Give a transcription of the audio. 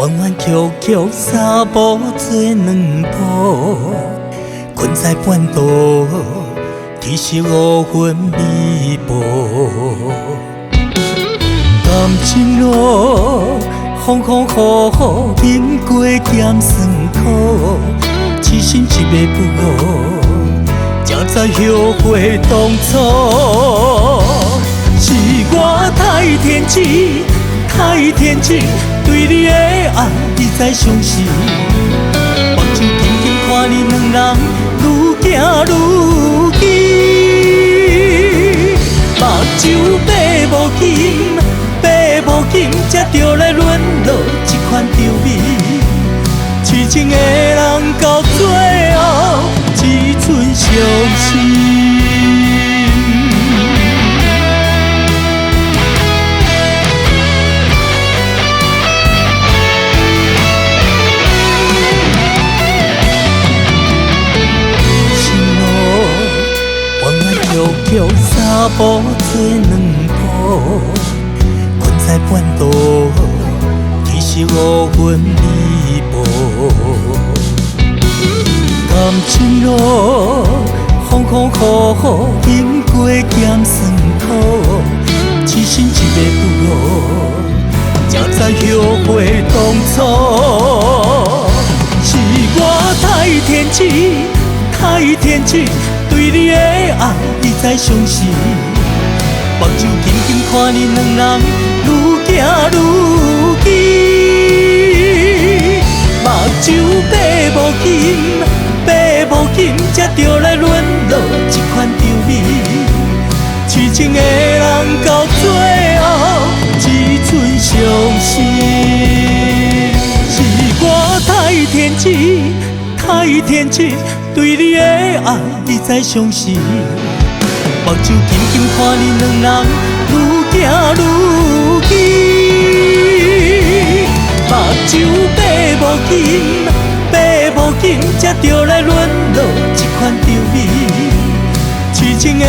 弯弯曲曲三步做两步，困在半途，其实五分微薄。感情路风风雨雨，饮过咸酸苦，痴心一个不悟，才知后悔当初。是我太天真，太天真，对你的爱一再相思。目睭紧紧看你两人愈行愈近，目睭闭无紧，闭无紧，才着来沦落这款着美。痴情的人到最后只剩伤心。曲三步做两步，困在半途，其实五分微薄。感情路风风雨雨，饮过咸酸苦，痴心一个不悟，才知后悔当初。是我太天真，太天真，对你的爱一再相思。目睭紧紧看你两人愈行愈近，目睭闭无紧，闭无紧，才着来沦落这款着美。痴情的人到最后只剩伤心。是我太天真，太天真，对你的爱一再相思。目睭紧紧看你两人愈行愈近，目睭闭无紧，闭无紧，才着来沦落这款着美。痴情的